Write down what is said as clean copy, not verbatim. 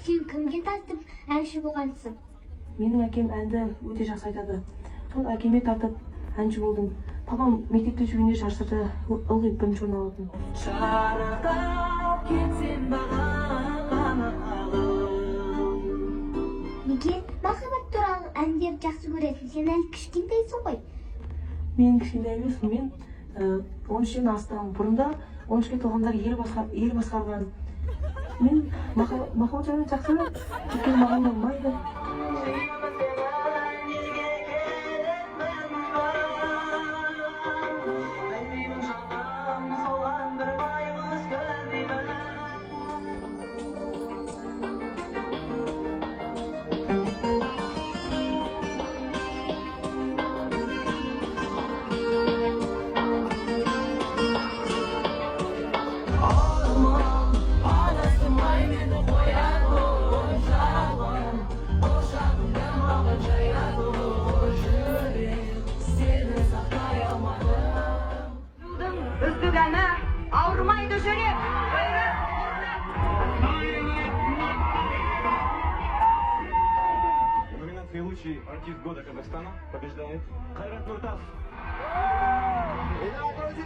Сен кімге тартып әнші болғансың? Менің әкем әнді өте жақсы айтады. Сол әкеме тартып әнші болдым. Папам мектепте жүргенде жарыстарда ылғи бірінші орын алатын. Шарықтап кетсем Неге махаббат туралы әндерді жақсы көресің? Сен әлі кішкентайсың ғой. Мен кішкентай емеспін. Мен 13-тен астам. Бұрында 13-ке толғандар ел басқарған. Мен махаббат жайлы жақсы көрем. Өйткені маған болмайды. Үздігені ауырмайды жүрек. В номинации «Лучший артист года Казахстана» побеждает Кайрат Нуртас. Итак, друзья,